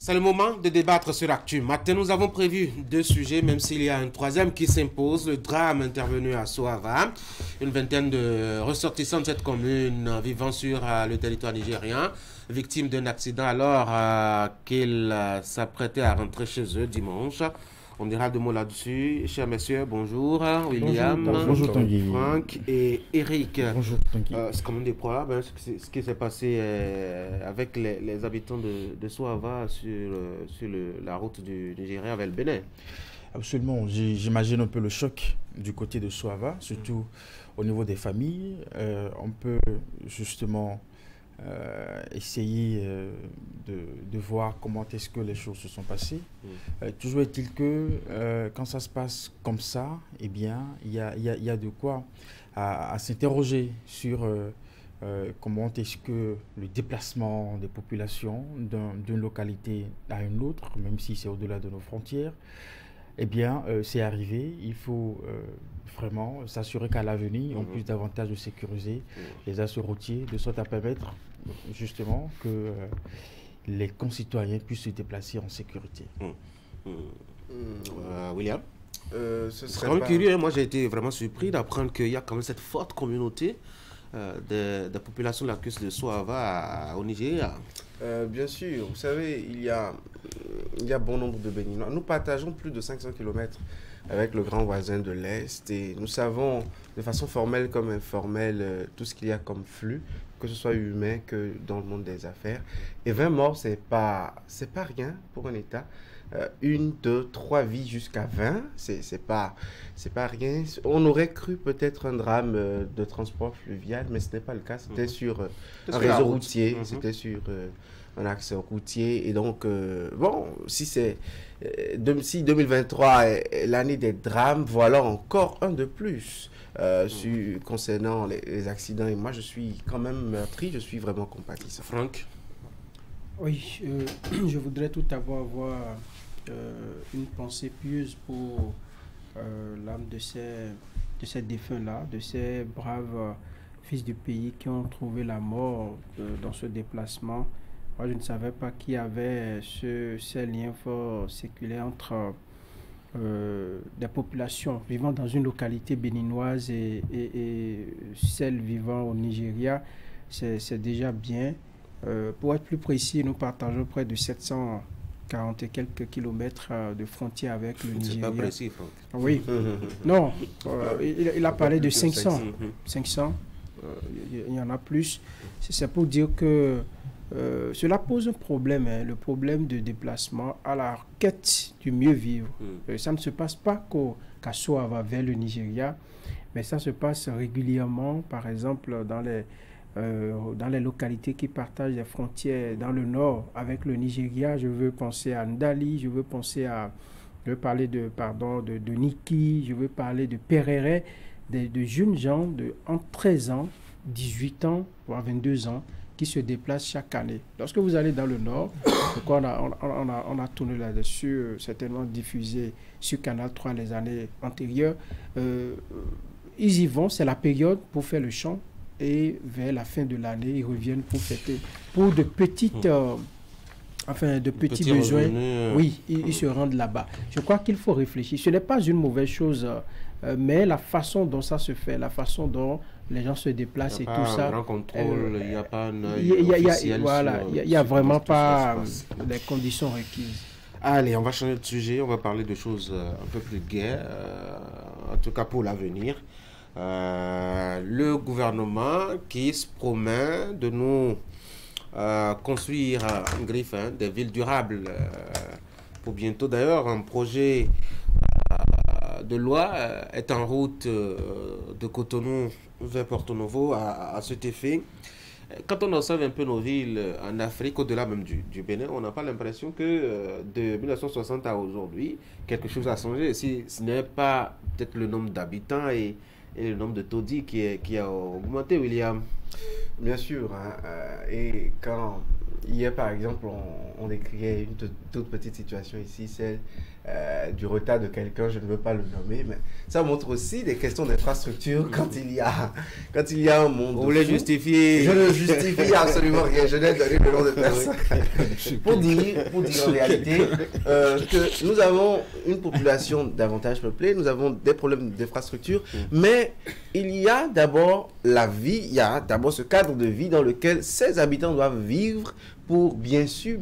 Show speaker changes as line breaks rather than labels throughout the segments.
C'est le moment de débattre sur l'actu. Matin, nous avons prévu deux sujets, même s'il y a un troisième qui s'impose. Le drame intervenu à Soava. Une vingtaine de ressortissants de cette commune vivant sur le territoire nigérien, victimes d'un accident alors qu'ils s'apprêtaient à rentrer chez eux dimanche. On dira deux mots là-dessus. Chers messieurs, bonjour. William,
bonjour Tanguy.
Franck et Eric.
Bonjour Tanguy.
C'est quand même déplorable hein, ce qui s'est passé avec les habitants de Soava sur la route du Nigeria vers le Bénin.
Absolument. J'imagine un peu le choc du côté de Soava, surtout au niveau des familles. On peut justement essayer de voir comment est-ce que les choses se sont passées. Toujours est-il que quand ça se passe comme ça, eh bien, il y a de quoi à s'interroger sur comment est-ce que le déplacement des populations d'une localité à une autre, même si c'est au-delà de nos frontières, eh bien, c'est arrivé. Il faut vraiment s'assurer qu'à l'avenir, on puisse davantage de sécuriser les axes routiers, de sorte à permettre justement que les concitoyens puissent se déplacer en sécurité.
William,
ce
c'est
serait
quand même
pas...
curieux. Hein. Moi, j'ai été vraiment surpris d'apprendre qu'il y a quand même cette forte communauté de population de la côte de Soava au Nigeria.
Bien sûr, vous savez, il y a bon nombre de Béninois. Nous partageons plus de 500 km avec le grand voisin de l'Est et nous savons de façon formelle comme informelle tout ce qu'il y a comme flux, que ce soit humain que dans le monde des affaires. Et 20 morts, c'est pas rien pour un État. 1, 2, 3 vies jusqu'à 20, c'est pas rien. On aurait cru peut-être un drame de transport fluvial, mais ce n'est pas le cas. C'était sur un réseau routier, c'était sur un axe routier. Et donc, bon, si 2023 est l'année des drames, voilà encore un de plus concernant les accidents. Et moi, je suis quand même meurtri, je suis vraiment compatissant.
Franck?
Oui, je voudrais tout d'abord avoir une pensée pieuse pour l'âme de ces défunts-là, de ces braves fils du pays qui ont trouvé la mort dans ce déplacement. Moi, je ne savais pas qu'il y avait ces liens forts séculaires entre des populations vivant dans une localité béninoise et celles vivant au Nigeria. C'est déjà bien. Pour être plus précis, nous partageons près de 740 et quelques kilomètres de frontière avec le Nigeria.
C'est pas précis, Franck.
Oui. Non, il a parlé de 500. 500, il y en a plus. C'est pour dire que cela pose un problème, hein, le problème de déplacement à la quête du mieux vivre. Ça ne se passe pas qu'à Soava vers le Nigeria, mais ça se passe régulièrement, par exemple, dans les localités qui partagent les frontières dans le nord avec le Nigeria. Je veux penser à Ndali, je veux parler de Niki, je veux parler de Perere, de jeunes gens entre 13 ans, 18 ans, voire 22 ans, qui se déplacent chaque année. Lorsque vous allez dans le nord, on a tourné là-dessus, certainement diffusé sur Canal 3 les années antérieures, ils y vont, c'est la période pour faire le chant, et vers la fin de l'année, ils reviennent pour fêter. Pour de petites, petits besoins, oui, ils se rendent là-bas. Je crois qu'il faut réfléchir. Ce n'est pas une mauvaise chose, mais la façon dont ça se fait, la façon dont les gens se déplacent et tout ça.
Il n'y a pas un grand contrôle, il n'y a pas un œil officiel.
Voilà, il n'y a vraiment pas les conditions requises.
Allez, on va changer de sujet, on va parler de choses un peu plus gaies, en tout cas pour l'avenir. Le gouvernement qui se promet de nous construire en griffe des villes durables pour bientôt. D'ailleurs, un projet de loi est en route de Cotonou vers Porto Novo à cet effet. Quand on observe un peu nos villes en Afrique, au-delà même du Bénin, on n'a pas l'impression que de 1960 à aujourd'hui, quelque chose a changé. Si ce n'est pas peut-être le nombre d'habitants et le nombre de taudis qui a augmenté, William.
Bien sûr. Et quand hier, par exemple, on décriait une toute petite situation ici, celle du retard de quelqu'un, je ne veux pas le nommer, mais ça montre aussi des questions d'infrastructure quand il y a un monde.
Vous voulez justifier?
Je ne justifie absolument rien, je n'ai donné le nom de personne. pour dire en réalité que nous avons une population davantage peuplée, nous avons des problèmes d'infrastructure, mais il y a d'abord la vie, il y a d'abord ce cadre de vie dans lequel ces habitants doivent vivre pour bien sûr.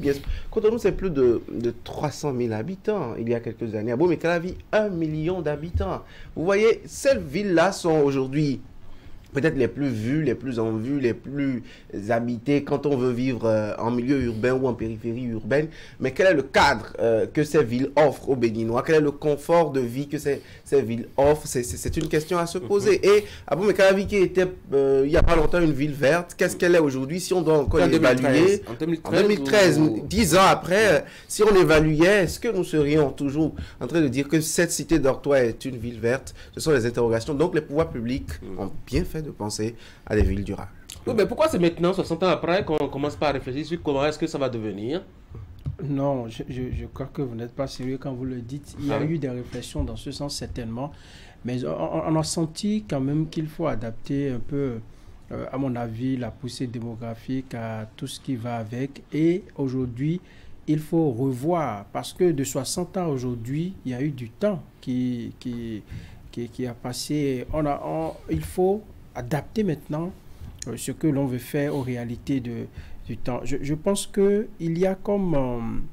Cotonou, c'est plus de 300 000 habitants il y a quelques années. À Abomey-Calavi, 1 million d'habitants. Vous voyez, ces villes-là sont aujourd'hui peut-être les plus vues, les plus en vue, les plus habitées quand on veut vivre en milieu urbain ou en périphérie urbaine. Mais quel est le cadre que ces villes offrent aux Béninois? Quel est le confort de vie que ces villes offrent? C'est une question à se poser. Et Abomey-Calavi, qui était il n'y a pas longtemps une ville verte, qu'est-ce qu'elle est aujourd'hui si on doit encore l'évaluer? En 2013, 10 ans après, si on évaluait, est-ce que nous serions toujours en train de dire que cette cité d'Ortois est une ville verte? Ce sont les interrogations. Donc les pouvoirs publics ont bien fait de penser à des villes durables.
Oui, mais pourquoi c'est maintenant, 60 ans après, qu'on commence pas à réfléchir sur comment est-ce que ça va devenir?
Non, je crois que vous n'êtes pas sérieux quand vous le dites. Il y a eu des réflexions dans ce sens certainement, mais on a senti quand même qu'il faut adapter un peu, à mon avis, la poussée démographique à tout ce qui va avec. Et aujourd'hui, il faut revoir, parce que de 60 ans aujourd'hui, il y a eu du temps qui a passé. Il faut adapter maintenant ce que l'on veut faire aux réalités du temps. Je pense qu'il y a comme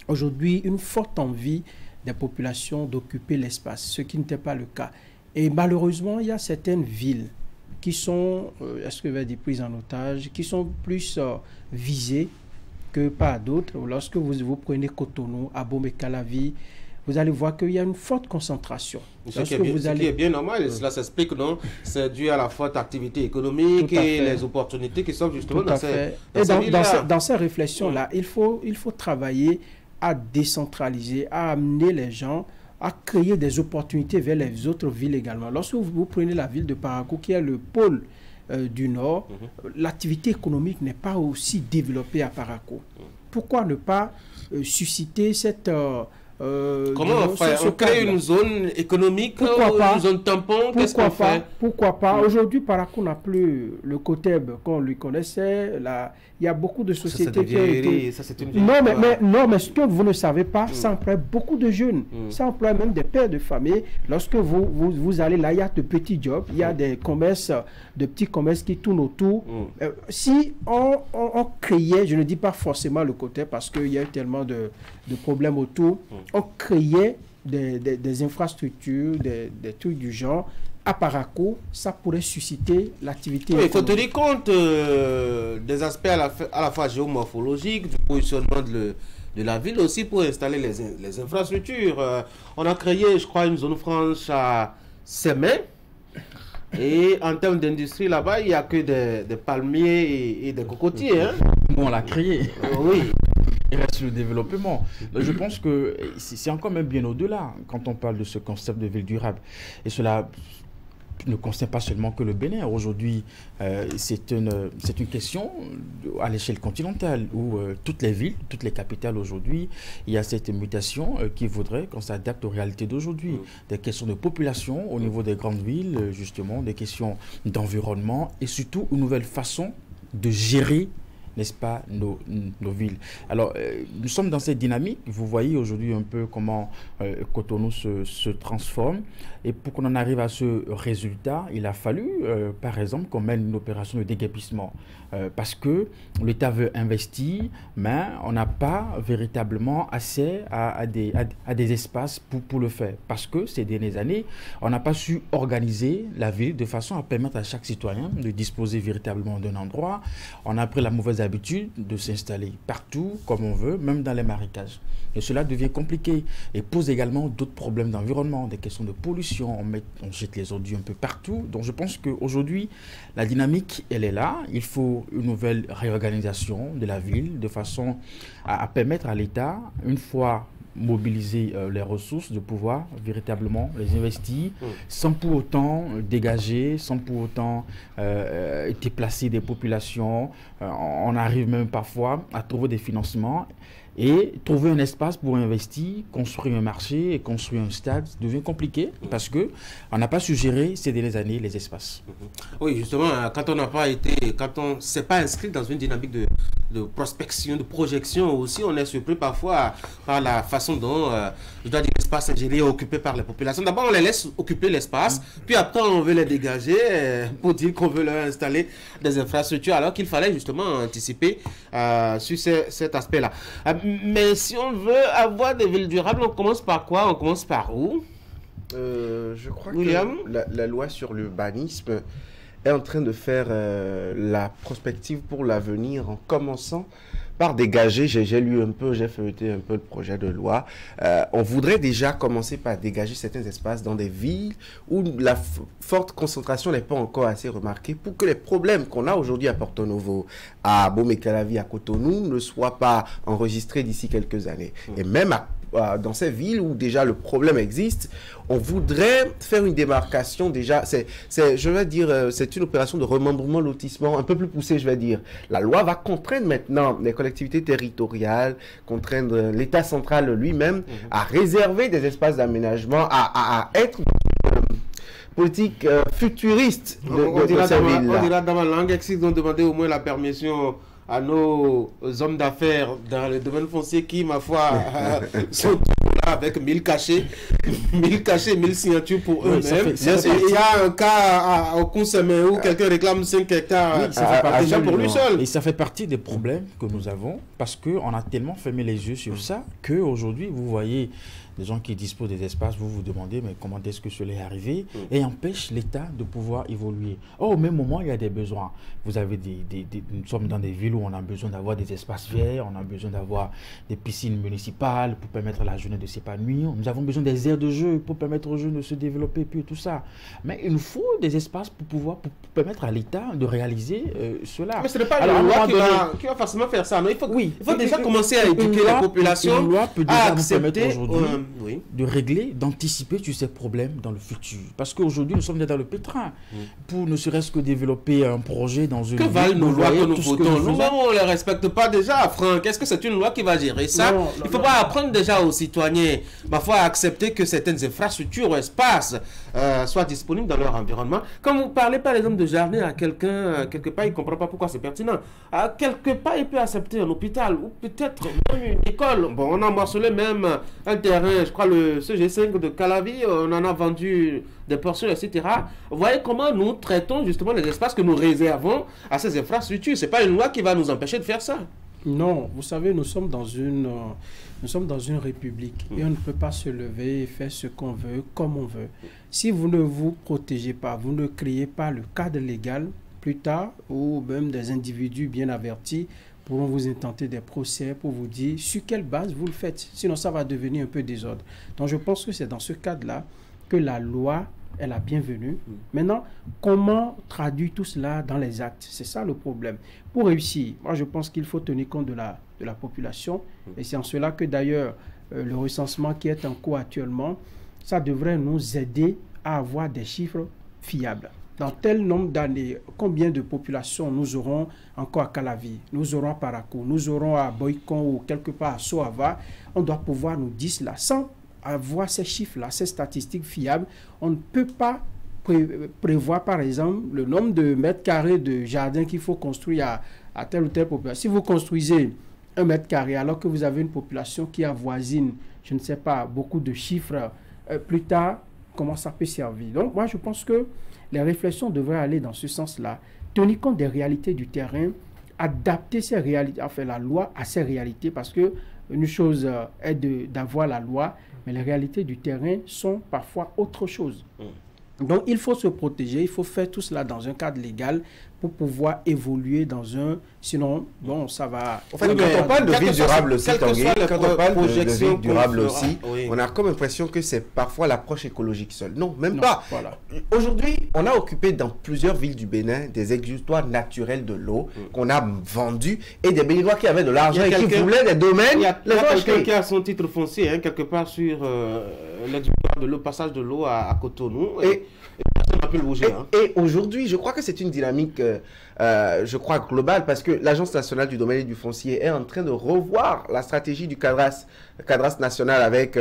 aujourd'hui une forte envie des populations d'occuper l'espace, ce qui n'était pas le cas. Et malheureusement, il y a certaines villes qui sont, est-ce que je vais dire prises en otage, qui sont plus visées que par d'autres. Lorsque vous prenez Cotonou, Abomey-Calavi, vous allez voir qu'il y a une forte concentration.
Ce qui est bien normal, cela s'explique, non? C'est dû à la forte activité économique et les opportunités qui sont justement dans
ces réflexions-là. Il faut travailler à décentraliser, à amener les gens, à créer des opportunités vers les autres villes également. Lorsque vous prenez la ville de Parakou, qui est le pôle du Nord, l'activité économique n'est pas aussi développée à Parakou. Pourquoi ne pas susciter cette...
comment on crée une zone économique, une zone tampon? Qu'est-ce qu'on fait?
Pourquoi pas? Aujourd'hui, Parakou n'a plus le COTEB qu'on lui connaissait. Il y a beaucoup de sociétés qui ont été... Non, mais ce que vous ne savez pas, ça emploie beaucoup de jeunes. Ça emploie même des pères de famille. Lorsque vous allez là, il y a de petits jobs, il y a des commerces, de petits commerces qui tournent autour. Si on créait, je ne dis pas forcément le COTEB parce qu'il y a eu tellement de problèmes autour, on créait des infrastructures, des trucs du genre. À Parakou, ça pourrait susciter l'activité.
Il faut tenir compte des aspects à la fois géomorphologiques, du positionnement de la ville, aussi pour installer les infrastructures. On a créé, je crois, une zone franche à Sémé. Et en termes d'industrie, là-bas, il n'y a que des palmiers et des cocotiers. Hein?
Bon, on l'a créé.
Oui.
Il reste le développement. Je pense que c'est encore même bien au-delà quand on parle de ce concept de ville durable. Et cela ne concerne pas seulement que le Bénin. Aujourd'hui, c'est une question à l'échelle continentale où toutes les villes, toutes les capitales aujourd'hui, il y a cette mutation qui voudrait qu'on s'adapte aux réalités d'aujourd'hui. Des questions de population au niveau des grandes villes, justement, des questions d'environnement et surtout une nouvelle façon de gérer, n'est-ce pas, nos villes. Alors, nous sommes dans cette dynamique. Vous voyez aujourd'hui un peu comment Cotonou se transforme. Et pour qu'on en arrive à ce résultat, il a fallu, par exemple, qu'on mène une opération de déguerpissement. Parce que l'État veut investir, mais on n'a pas véritablement assez à des espaces pour le faire. Parce que ces dernières années, on n'a pas su organiser la ville de façon à permettre à chaque citoyen de disposer véritablement d'un endroit. On a pris la mauvaise habitude de s'installer partout comme on veut, même dans les marécages. Et cela devient compliqué et pose également d'autres problèmes d'environnement, des questions de pollution, on jette les ordures un peu partout. Donc je pense qu'aujourd'hui, la dynamique, elle est là. Il faut une nouvelle réorganisation de la ville de façon à permettre à l'État, une fois mobiliser les ressources, de pouvoir véritablement les investir sans pour autant dégager, sans pour autant déplacer des populations. On arrive même parfois à trouver des financements Et trouver un espace pour investir, construire un marché et construire un stade devient compliqué parce qu'on n'a pas su gérer ces dernières années les espaces.
Oui, justement, quand on n'a pas été, quand on ne s'est pas inscrit dans une dynamique de prospection, de projection aussi, on est surpris parfois par la façon dont, je dois dire, l'espace est occupé par les populations. D'abord, on les laisse occuper l'espace, puis après, on veut les dégager pour dire qu'on veut leur installer des infrastructures, alors qu'il fallait justement anticiper sur cet aspect-là. Mais si on veut avoir des villes durables, on commence par quoi? On commence par où?
Je crois
William?
que la loi sur l'urbanisme est en train de faire la prospective pour l'avenir en commençant par dégager, j'ai lu un peu, j'ai feuilleté un peu le projet de loi. On voudrait déjà commencer par dégager certains espaces dans des villes où la forte concentration n'est pas encore assez remarquée pour que les problèmes qu'on a aujourd'hui à Porto Novo, à Baume-et-Calavi, à Cotonou ne soient pas enregistrés d'ici quelques années. Et même dans ces villes où déjà le problème existe, on voudrait faire une démarcation déjà, je vais dire, c'est une opération de remembrement lotissement un peu plus poussée, je vais dire. La loi va contraindre maintenant les collectivités territoriales, contraindre l'État central lui-même à réserver des espaces d'aménagement, à être politique futuriste de ces villes-là.
On dira dans ma langue, s'ils ont demandé au moins la permission à nos hommes d'affaires dans le domaine foncier qui, ma foi, sont là avec 1000 cachets, 1000 signatures pour eux-mêmes. Il y a un cas au Conseil où quelqu'un réclame 5 hectares pour lui seul.
Et ça fait partie des problèmes que nous avons parce qu'on a tellement fermé les yeux sur ça qu'aujourd'hui, vous voyez des gens qui disposent des espaces, vous vous demandez mais comment est-ce que cela est arrivé et empêche l'État de pouvoir évoluer. Or, au même moment, il y a des besoins. Vous avez nous sommes dans des villes où on a besoin d'avoir des espaces verts, on a besoin d'avoir des piscines municipales pour permettre à la jeunesse de s'épanouir. Nous avons besoin des aires de jeu pour permettre aux jeunes de se développer, puis tout ça. Mais il nous faut des espaces pour permettre à l'État de réaliser cela.
Mais ce n'est pas la loi qui va forcément faire ça. Non, il faut déjà commencer à éduquer la population.
Une loi peut déjà nous permettre aujourd'hui
oui,
de régler, d'anticiper sur ces problèmes dans le futur. Parce qu'aujourd'hui, nous sommes dans le pétrin pour ne serait-ce que développer un projet dans une...
Que valent nos lois que nous votons? Nous-mêmes, on ne les respecte pas déjà, Franck. Est-ce que c'est une loi qui va gérer ça? Il ne faut pas apprendre déjà aux citoyens, parfois, à accepter que certaines infrastructures ou espaces soient disponibles dans leur environnement. Quand vous parlez, par exemple, de jardin à quelqu'un, quelque part, il ne comprend pas pourquoi c'est pertinent. À quelque part, il peut accepter un hôpital ou peut-être même une école. Bon, on a morcelé même un terrain, je crois le CG5 de Calavi, on en a vendu des portions, etc. Vous voyez comment nous traitons justement les espaces que nous réservons à ces infrastructures. Ce n'est pas une loi qui va nous empêcher de faire ça.
Non, vous savez, nous sommes dans une république et on ne peut pas se lever et faire ce qu'on veut, comme on veut. Si vous ne vous protégez pas, vous ne créez pas le cadre légal, plus tard, ou même des individus bien avertis pourront vous intenter des procès pour vous dire sur quelle base vous le faites. Sinon, ça va devenir un peu désordre. Donc, je pense que c'est dans ce cadre-là que la loi est la bienvenue. Maintenant, comment traduire tout cela dans les actes? C'est ça le problème. Pour réussir, moi, je pense qu'il faut tenir compte de la population. Et c'est en cela que, d'ailleurs, le recensement qui est en cours actuellement, ça devrait nous aider à avoir des chiffres fiables. Dans tel nombre d'années, combien de populations nous aurons encore à Calavi, nous aurons à Parakou, nous aurons à Boycon ou quelque part à Soava. On doit pouvoir nous dire cela. Sans avoir ces chiffres-là, ces statistiques fiables, on ne peut pas prévoir, par exemple, le nombre de mètres carrés de jardin qu'il faut construire à telle ou telle population. Si vous construisez 1 mètre carré alors que vous avez une population qui avoisine, je ne sais pas, beaucoup de chiffres, plus tard, comment ça peut servir? Donc, moi, je pense que les réflexions devraient aller dans ce sens-là, tenir compte des réalités du terrain, adapter ces réalités, enfin la loi à ces réalités, parce que une chose est d'avoir la loi, mais les réalités du terrain sont parfois autre chose. Donc, il faut se protéger, il faut faire tout cela dans un cadre légal pour pouvoir évoluer dans un... Sinon, bon, ça va...
En fait, quand on parle de ville durable aussi, quand on parle de ville durable aussi, on a comme impression que c'est parfois l'approche écologique seule. Non, même pas. Voilà. Aujourd'hui, on a occupé dans plusieurs villes du Bénin des exutoires naturels de l'eau qu'on a vendus et des Béninois qui avaient de l'argent et qui voulaient des domaines.
Il y a quelqu'un qui a son titre foncier, hein, quelque part sur l'exutoire de l'eau, passage de l'eau à Cotonou. Et personne n'a peut le bouger.
Et aujourd'hui, je crois que c'est une dynamique, je crois, globale, parce que l'Agence nationale du domaine et du foncier est en train de revoir la stratégie du cadastre national avec,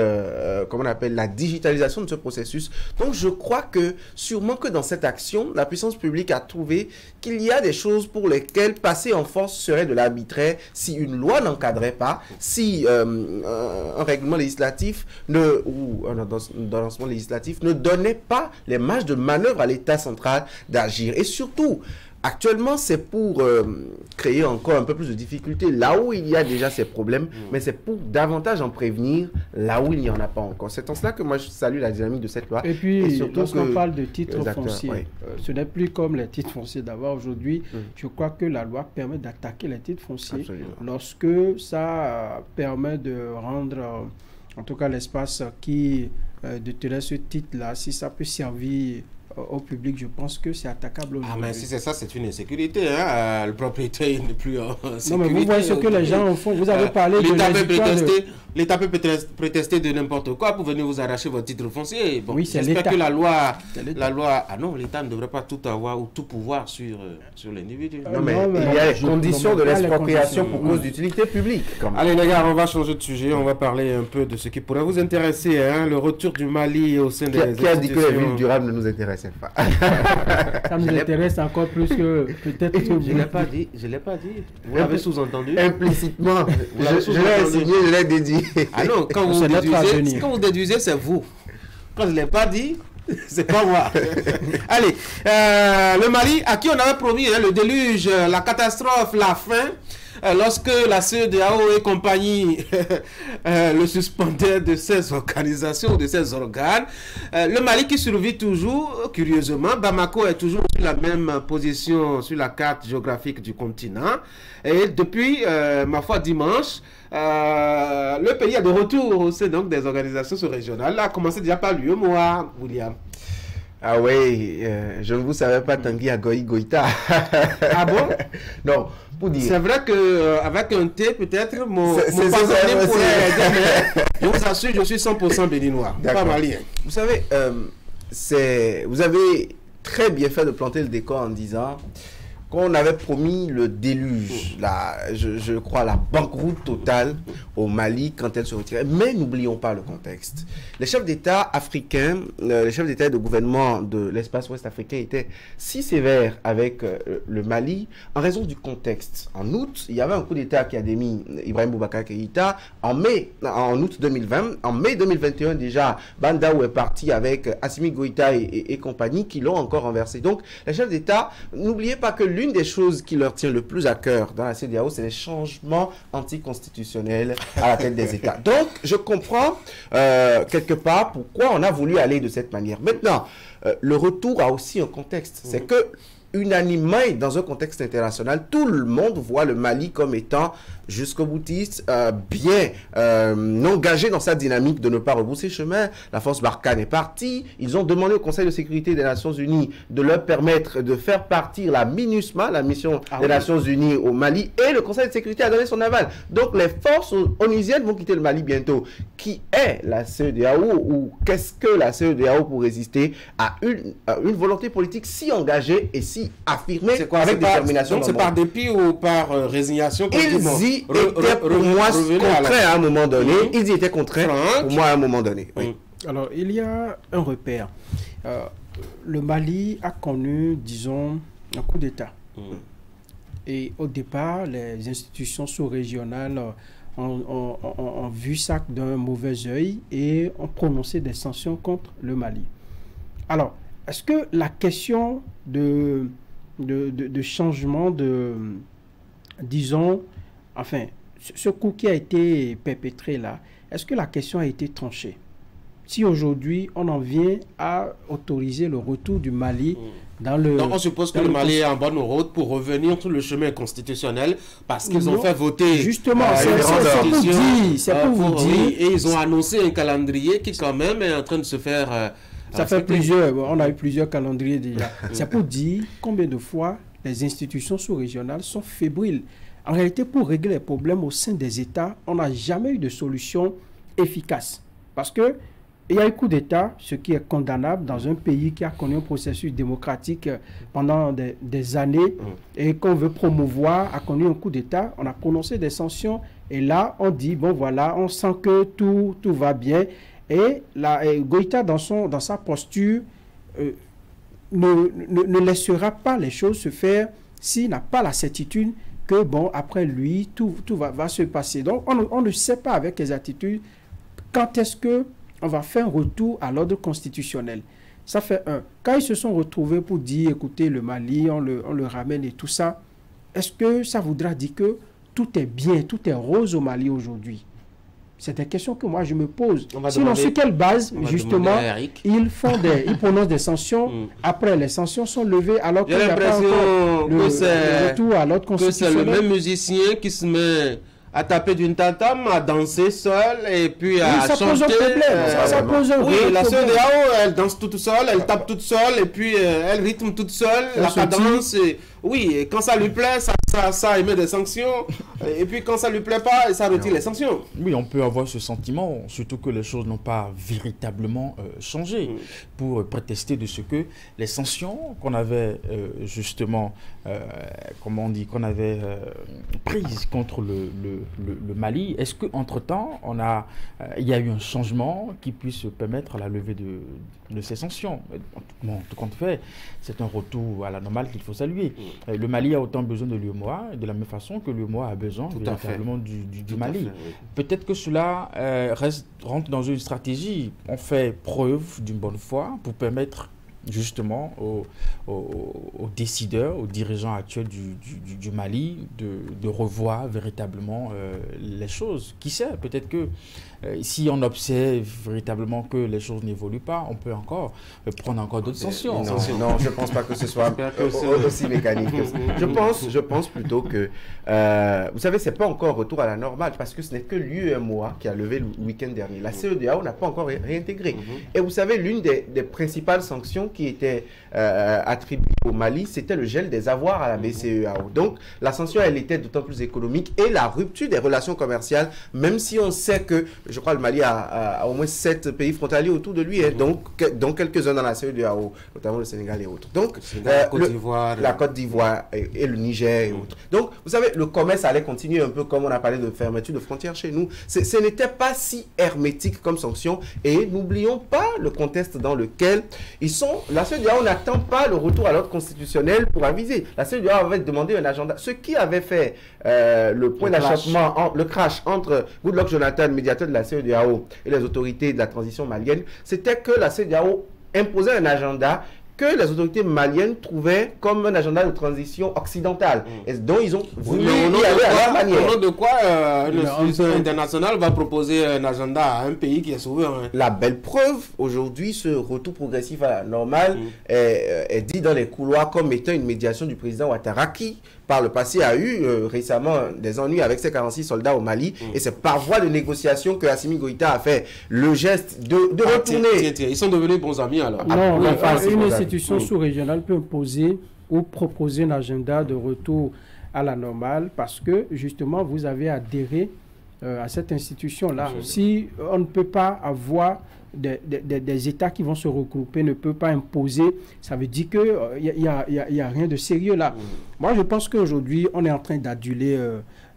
comment on appelle, la digitalisation de ce processus. Donc, je crois que, sûrement que dans cette action, la puissance publique a trouvé qu'il y a des choses pour lesquelles passer en force serait de l'arbitraire si une loi n'encadrait pas, si un règlement législatif ou un ordonnancement législatif ne donnait pas les marges de manœuvre à l'État central d'agir. Et surtout, actuellement, c'est pour créer encore un peu plus de difficultés là où il y a déjà ces problèmes, mais c'est pour davantage en prévenir là où il n'y en a pas encore. C'est en cela que moi je salue la dynamique de cette loi.
Et puis, lorsqu'on parle de titres fonciers,
oui.
Ce n'est plus comme les titres fonciers d'avant. Aujourd'hui, je crois que la loi permet d'attaquer les titres fonciers.
Absolument.
Lorsque ça permet de rendre, en tout cas l'espace qui de tenir ce titre-là, si ça peut servir au public, je pense que c'est attaquable aujourd'hui.
Ah, mais si c'est ça, c'est une insécurité. Hein? Le propriétaire n'est plus en sécurité.
Non, mais vous voyez ce que les gens en font. Vous avez parlé de
l'État peut prétester de n'importe quoi pour venir vous arracher votre titre foncier. Bon,
oui, c'est
j'espère
l'État.
que la loi... Ah non, l'État ne devrait pas tout avoir ou tout pouvoir sur l'individu.
Non, mais il y a les conditions de l'expropriation pour cause d'utilité publique.
Allez les gars, on va changer de sujet. On va parler un peu de ce qui pourrait vous intéresser. Hein? Le retour du Mali au sein des institutions.
Qui a dit que les villes durables ne nous intéressaient pas?
Ça nous intéresse encore plus que peut-être que
Je ne l'ai pas dit. Vous l'avez sous-entendu.
Implicitement. Je l'ai signé, je l'ai dédié.
Ah non, quand vous déduisez, c'est vous. Quand je ne l'ai pas dit, c'est pas moi. Allez, le Mali, à qui on avait promis le déluge, la catastrophe, la faim, lorsque la CEDEAO et compagnie le suspendaient de ses organisations, de ses organes. Le Mali qui survit toujours, curieusement, Bamako est toujours sur la même position sur la carte géographique du continent. Et depuis, ma foi, dimanche, le pays est de retour au sein donc des organisations sous-régionales. Là, a commencé déjà par l'UEMOA, William.
Ah oui, je ne vous savais pas Tanguy Agoï Goïta.
Ah bon?
Non, pour dire.
C'est vrai qu'avec un thé, peut-être, mon partenaire pourrait aider, mais je vous assure, je suis 100% béninois, pas malien.
Vous savez, vous avez très bien fait de planter le décor en disant qu'on avait promis le déluge, je crois la banqueroute totale au Mali quand elle se retirait. Mais n'oublions pas le contexte. Les chefs d'État africains, les chefs d'État et de gouvernement de l'espace ouest africain étaient si sévères avec le Mali en raison du contexte. En août, il y avait un coup d'État qui a démis Ibrahim Boubacar Keïta. En août 2020, en mai 2021 déjà, Bandaou est parti avec Assimi Goïta et compagnie qui l'ont encore renversé. Donc, les chefs d'État, n'oubliez pas que l'une des choses qui leur tient le plus à cœur dans la CEDEAO, c'est les changements anticonstitutionnels à la tête des États. Donc, je comprends quelque part pourquoi on a voulu aller de cette manière. Maintenant, le retour a aussi un contexte. C'est que unanimement et dans un contexte international, tout le monde voit le Mali comme étant jusqu'au boutiste, bien engagé dans sa dynamique de ne pas rebrousser chemin. La force Barkhane est partie. Ils ont demandé au Conseil de sécurité des Nations Unies de leur permettre de faire partir la MINUSMA, la mission des Nations Unies au Mali, et le Conseil de sécurité a donné son aval. Donc les forces onusiennes vont quitter le Mali bientôt. Qui est la CEDEAO ou qu'est-ce que la CEDEAO pour résister à une volonté politique si engagée et si affirmée avec détermination?
Donc c'est par dépit ou par résignation?
Ils y étaient pour moi contraints à un moment donné. Ils y étaient contraints pour moi à un moment donné. Oui.
Alors, il y a un repère. Le Mali a connu, disons, un coup d'État. Et au départ, les institutions sous-régionales ont vu ça d'un mauvais œil et ont prononcé des sanctions contre le Mali. Alors, est-ce que la question de changement disons, enfin, ce coup qui a été perpétré là, est-ce que la question a été tranchée? Si aujourd'hui, on en vient à autoriser le retour du Mali dans le...
Donc on suppose que le Mali est en bonne route pour revenir sur le chemin constitutionnel parce qu'ils ont fait voter...
Justement, c'est pour vous dire...
Et ils ont annoncé un calendrier qui quand même est en train de se faire...
Ça fait plusieurs... On a eu plusieurs calendriers déjà. C'est pour dire combien de fois les institutions sous-régionales sont fébriles. En réalité, pour régler les problèmes au sein des États, on n'a jamais eu de solution efficace. Parce que il y a eu coup d'État, ce qui est condamnable dans un pays qui a connu un processus démocratique pendant des années et qu'on veut promouvoir, a connu un coup d'État. On a prononcé des sanctions et là, on dit, bon voilà, on sent que tout va bien. Et Goïta, dans sa posture, ne laissera pas les choses se faire s'il n'a pas la certitude que, bon, après lui, tout va se passer. Donc, on ne sait pas avec les attitudes quand est-ce qu'on va faire un retour à l'ordre constitutionnel. Ça fait un. Quand ils se sont retrouvés pour dire, écoutez, le Mali, on le ramène et tout ça, est-ce que ça voudra dire que tout est bien, tout est rose au Mali aujourd'hui? C'est des questions que moi je me pose. Sinon, sur quelle base, justement, ils prononcent des sanctions, après les sanctions sont levées, alors qu'il n'y a pas encore le retour à l'ordre constitutionnel.
Que c'est le même musicien qui se met à taper d'une tam-tam, à danser seul et puis à chanter.
Pose un problème. Ça pose un
oui, la CEDEAO, elle danse toute seule, elle tape toute seule et puis elle rythme toute seule, la cadence. Oui, et quand ça lui plaît, ça émet des sanctions. Et puis quand ça lui plaît pas, ça retire les sanctions.
Oui, on peut avoir ce sentiment, surtout que les choses n'ont pas véritablement changé, pour prétester de ce que les sanctions qu'on avait justement, qu'on avait prises contre le Mali, est-ce qu'entre-temps, il y a eu un changement qui puisse permettre la levée de ces sanctions? En tout compte fait, c'est un retour à la normale qu'il faut saluer. Le Mali a autant besoin de l'UEMOA, de la même façon que l'UEMOA a besoin véritablement du Mali. Peut-être que cela rentre dans une stratégie. On fait preuve d'une bonne foi pour permettre justement aux décideurs, aux dirigeants actuels du Mali de revoir véritablement les choses. Qui sait, peut-être que si on observe véritablement que les choses n'évoluent pas, on peut encore prendre encore d'autres sanctions.
Non, je ne pense pas que ce soit aussi mécanique. Je pense plutôt que, vous savez, ce n'est pas encore retour à la normale, parce que ce n'est que l'UEMOA qui a levé le week-end dernier. La CEDEAO n'a pas encore réintégré. Et vous savez, l'une des principales sanctions qui était attribuée au Mali, c'était le gel des avoirs à la BCEAO. Donc, la sanction, elle était d'autant plus économique, et la rupture des relations commerciales, même si on sait que, je crois, le Mali a au moins 7 pays frontaliers autour de lui, donc quelques-uns dans la CEDEAO, notamment le Sénégal et autres. Donc,
la
Côte d'Ivoire et le Niger et autres. Donc, vous savez, le commerce allait continuer un peu comme on a parlé de fermeture de frontières chez nous. Ce n'était pas si hermétique comme sanction, et n'oublions pas le contexte dans lequel ils sont. La CEDEAO n'attend pas le retour à l'ordre constitutionnel pour aviser. La CEDEAO avait demandé un agenda. Ce qui avait fait le point d'achoppement, le crash entre Goodluck Jonathan, médiateur de la CEDEAO, et les autorités de la transition malienne, c'était que la CEDEAO imposait un agenda que les autorités maliennes trouvaient comme un agenda de transition occidentale, et dont ils ont voulu y aller à leur manière.
Au nom de quoi l'institution internationale va proposer un agenda à un pays qui est souverain?
La belle preuve, aujourd'hui, ce retour progressif à la normale est dit dans les couloirs comme étant une médiation du président Ouattara, qui, par le passé, a eu récemment des ennuis avec ses 46 soldats au Mali, et c'est par voie de négociation que Assimi Goïta a fait le geste de retourner.
Ils sont devenus bons amis alors.
Non, une institution sous-régionale peut imposer ou proposer un agenda de retour à la normale, parce que justement vous avez adhéré à cette institution-là. Si on ne peut pas avoir des États qui vont se regrouper, ne peut pas imposer, ça veut dire qu'il n'y a rien de sérieux là. Moi, je pense qu'aujourd'hui, on est en train d'aduler,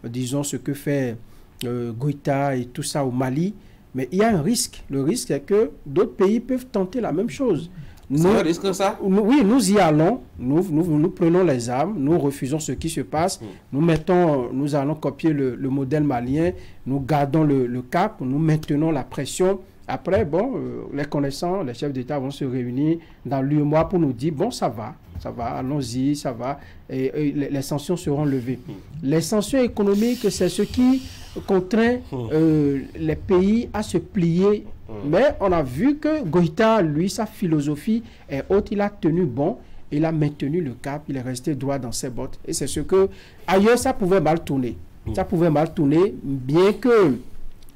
disons, ce que fait Goïta et tout ça au Mali, mais il y a un risque. Le risque est que d'autres pays peuvent tenter la même chose.
C'est un risque, ça?
Oui, nous y allons, nous prenons les armes, nous refusons ce qui se passe, nous allons copier le modèle malien, nous gardons le cap, nous maintenons la pression. Après, bon, les connaissants, les chefs d'État vont se réunir dans l'UEMOA pour nous dire, bon, ça va, allons-y, ça va, et les sanctions seront levées. Les sanctions économiques, c'est ce qui contraint les pays à se plier. Mais on a vu que Goïta, lui, sa philosophie est haute, il a tenu bon, il a maintenu le cap, il est resté droit dans ses bottes. Et c'est ce que, ailleurs, ça pouvait mal tourner. Ça pouvait mal tourner, bien que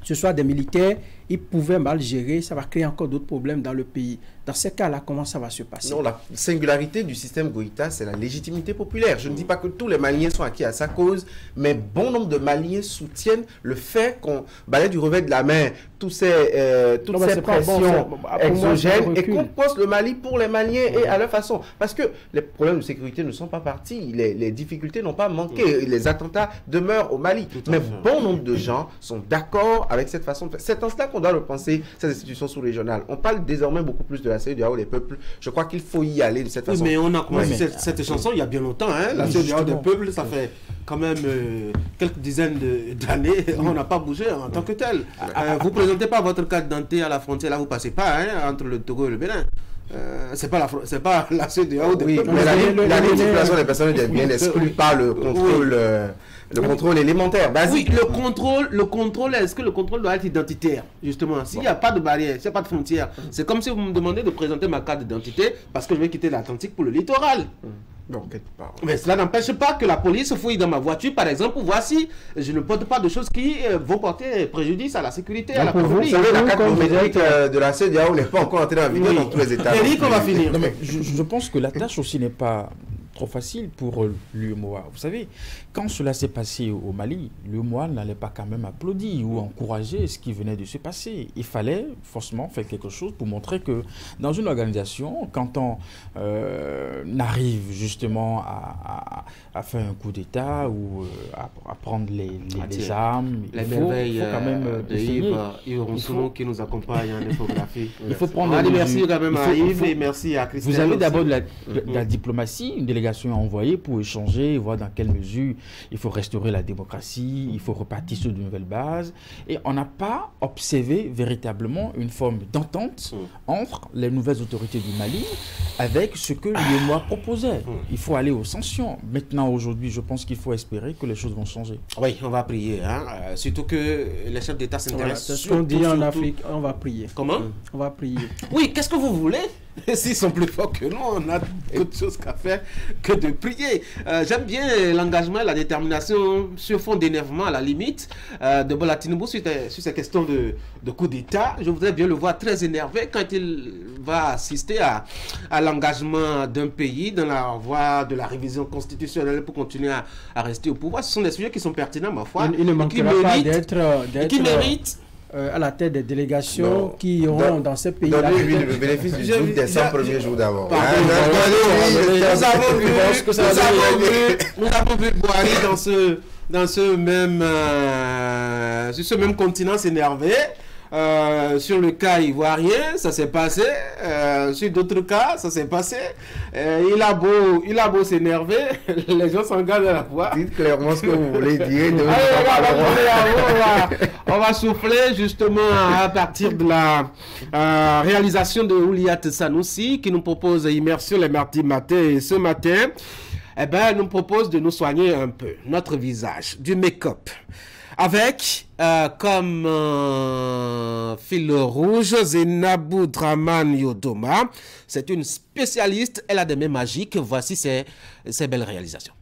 ce soit des militaires, il pouvait mal gérer, ça va créer encore d'autres problèmes dans le pays. Dans ces cas-là, comment ça va se passer?
Non, la singularité du système Goïta, c'est la légitimité populaire. Je ne dis pas que tous les Maliens sont acquis à sa cause, mais bon nombre de Maliens soutiennent le fait qu'on balaie du revers de la main toutes ces pressions exogènes et qu'on pose le Mali pour les Maliens et à leur façon. Parce que les problèmes de sécurité ne sont pas partis, les difficultés n'ont pas manqué, les attentats demeurent au Mali. Mais bon nombre de gens sont d'accord avec cette façon de faire. C'est en cela qu'on doit repenser ces institutions sous-régionales. On parle désormais beaucoup plus de la CEDEAO des peuples. Je crois qu'il faut y aller de cette façon.
Mais on a commencé cette chanson il y a bien longtemps. Hein? La CEDEAO des peuples, ça fait quand même quelques dizaines d'années. On n'a pas bougé en tant que tel. Vous ne présentez pas votre carte d'identité à la frontière, là vous ne passez pas entre le Togo et le Bénin. C'est pas la CEDEAO des peuples.
Mais la circulation des personnes et des biens n'exclut pas le contrôle. Le contrôle élémentaire, basique.
Oui, le contrôle, est-ce que le contrôle doit être identitaire, justement? S'il n'y a pas de barrière, s'il n'y a pas de frontière, c'est comme si vous me demandez de présenter ma carte d'identité parce que je vais quitter l'Atlantique pour le littoral.
Non, quelque part.
Mais cela n'empêche pas que la police fouille dans ma voiture, par exemple, pour voir si je ne porte pas de choses qui vont porter préjudice à la sécurité, à la
vous savez, la carte biométrique de la CEDEAO n'est pas encore entrée en vigueur dans tous les États.
Eric, on va finir.
Non, mais je pense que la tâche aussi n'est pas trop facile pour l'UEMOA. Vous savez, quand cela s'est passé au Mali, l'UEMOA n'allait pas quand même applaudir ou encourager ce qui venait de se passer. Il fallait forcément faire quelque chose pour montrer que dans une organisation, quand on arrive justement à faire un coup d'État ou à prendre les armes,
il faut quand même
de
Yves Ronsono qui nous accompagne en infographie.
Il faut prendre
merci quand même à Yves et merci à Christelle.
Vous avez d'abord de la diplomatie, une délégation à envoyer pour échanger, voir dans quelle mesure il faut restaurer la démocratie, il faut repartir sur de nouvelles bases. Et on n'a pas observé véritablement une forme d'entente entre les nouvelles autorités du Mali avec ce que l'UEMOA proposait. Il faut aller aux sanctions. Maintenant, aujourd'hui, je pense qu'il faut espérer que les choses vont changer.
Oui, on va prier. Surtout que les chefs d'État s'intéressent.
C'est ce qu'on dit en Afrique, on va prier.
Comment?
On va prier.
Oui, qu'est-ce que vous voulez? S'ils sont plus forts que nous, on a d'autres choses qu'à faire que de prier. J'aime bien l'engagement et la détermination sur fond d'énervement à la limite de Bola Tinubu sur ces questions de coup d'État. Je voudrais bien le voir très énervé quand il va assister à l'engagement d'un pays dans la voie de la révision constitutionnelle pour continuer à rester au pouvoir. Ce sont des sujets qui sont pertinents, ma foi.
Il ne manquera pas d'être
qui méritent
à la tête des délégations qui auront dans ces pays.
Donnez-lui le bénéfice du doute des 100 premiers jours d'abord.
Nous avons vu Boari sur ce même continent s'énerver. Sur le cas ivoirien, ça s'est passé. Sur d'autres cas, ça s'est passé. Il a beau s'énerver, les gens s'engagent à la voix.
Dites clairement ce que vous voulez dire.
On va souffler justement à partir de la réalisation de Ouliat Sanoussi qui nous propose Immersion les mardis matin. Et ce matin, nous propose de nous soigner un peu notre visage, du make-up. Avec comme fil rouge Zenabou Draman Yodoma. C'est une spécialiste, elle a des mains magiques. Voici ses belles réalisations.